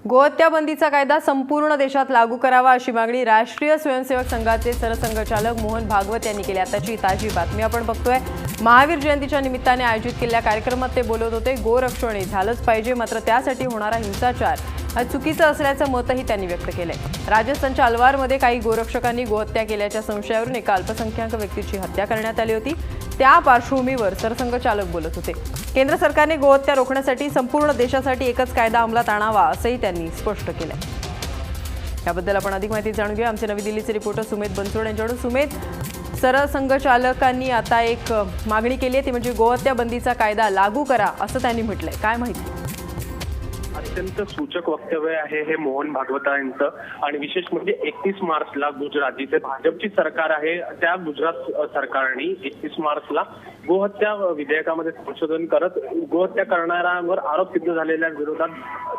गोहत्या बंदीचा कायदा संपूर्ण देशात लागू करावा अशी मागणी राष्ट्रीय स्वयंसेवक संघाचे सरसंघचालक मोहन भागवत यांनी केली। आताची ताजी बातमी आपण बघतोय। महावीर जयंतीच्या निमित्ताने आयोजित केलेल्या कार्यक्रमात ते बोलत होते। गोरक्षण झालंच पाहिजे, मात्र त्यासाठी होणारा हिंसाचार हा चुकीचा असल्याचं मतही त्यांनी व्यक्त केलंय। राजस्थानच्या अलवारमध्ये काही गोरक्षकांनी गोहत्या केल्याच्या संशयावरून एका अल्पसंख्याक व्यक्तीची हत्या करण्यात आली होती। त्या पार्श्वभूमीवर सरसंघचालक बोलत होते। केंद्र सरकारने गोहत्या रोखण्यासाठी संपूर्ण देशासाठी एकच कायदा अंमलात आणावा असंही त्यांनी स्पष्ट केलंय। याबद्दल आपण अधिक माहिती जाणून घेऊया। आमचे नवी दिल्लीचे रिपोर्टर सुमेध बनसोड यांच्याकडून। सुमेध, सरसंघचालकांनी आता एक मागणी केली आहे, ती म्हणजे गोहत्या बंदीचा कायदा लागू करा असं त्यांनी म्हटलंय। काय माहिती? अत्यंत सूचक वक्तव्य आहे हे मोहन भागवत यांचं। आणि विशेष म्हणजे 31 मार्चला गुजरात, जिथे भाजपची सरकार आहे, त्या गुजरात सरकारने 31 मार्चला गोहत्या विधेयकामध्ये संशोधन करत गोहत्या करणाऱ्यांवर आरोप सिद्ध झालेल्या विरोधात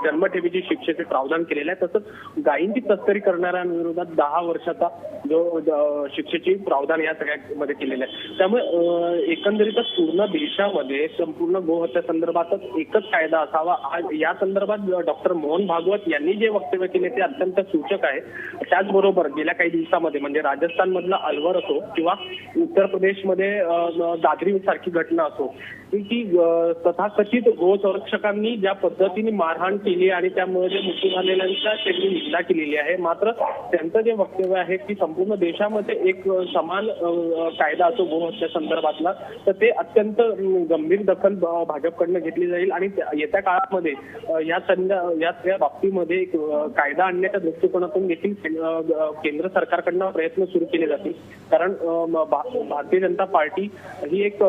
जन्मठेपेची शिक्षेचे प्रावधान केलेले आहे। तसंच गायींची तस्करी करणाऱ्यांविरोधात 10 वर्षाचा जो शिक्षेची प्रावधान या सगळ्यामध्ये केलेलं आहे। त्यामुळे एकंदरीतच पूर्ण देशामध्ये संपूर्ण गोहत्या संदर्भातच एकच कायदा असावा। या संदर्भात डॉक्टर मोहन भागवत यांनी जे वक्तव्य केले ते अत्यंत सूचक आहे। त्याचबरोबर गेल्या काही दिवसांमध्ये म्हणजे राजस्थान मधला अलवर असो किंवा उत्तर प्रदेशमध्ये दादरी सारखी घटना असो, की तथाकथित गोसंरक्षकांनी ज्या पद्धतीने मारहाण केली आणि त्यामुळे जे मृत्यू झालेल्यांचा त्यांनी निंदा केलेली आहे। मात्र त्यांचं जे वक्तव्य आहे की संपूर्ण देशामध्ये एक समान कायदा असो गोहत्या संदर्भातला, तर ते अत्यंत गंभीर दखल भाजपकडनं घेतली जाईल आणि येत्या काळामध्ये या बाबतीमध्ये कायदा आणण्याच्या दृष्टिकोनातून देखील केंद्र सरकारकडनं प्रयत्न सुरू केले जातील। कारण भारतीय जनता पार्टी ही एक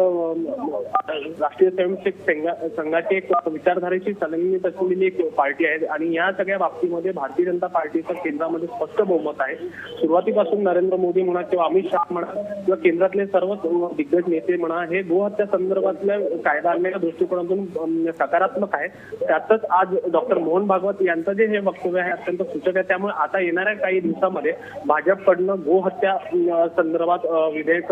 राष्ट्रीय स्वयंसेवक संघाची एक विचारधारेची संलग्नित असलेली एक पार्टी आहे आणि या सगळ्या बाबतीमध्ये भारतीय जनता पार्टीचं केंद्रामध्ये स्पष्ट बहुमत आहे। सुरुवातीपासून नरेंद्र मोदी म्हणा किंवा अमित शहा म्हणा किंवा केंद्रातले सर्व दिग्गज नेते म्हणा, हे गोहत्या संदर्भातल्या कायदा आणण्याच्या दृष्टिकोनातून सकारात्मक आहे। त्यातच आज डॉक्टर मोहन भागवत यांचं जे हे वक्तव्य आहे अत्यंत सूचक आहे। त्यामुळे आता येणाऱ्या काही दिवसामध्ये भाजपकडनं गोहत्या संदर्भात विधेयक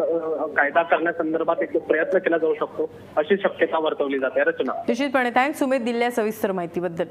कायदा करण्यासंदर्भात एक प्रयत्न केला जाऊ शकतो अशी शक्यता वर्तवली जाते। रचना, निश्चितपणे थँक्स सुमेध दिलेल्या सविस्तर माहितीबद्दल।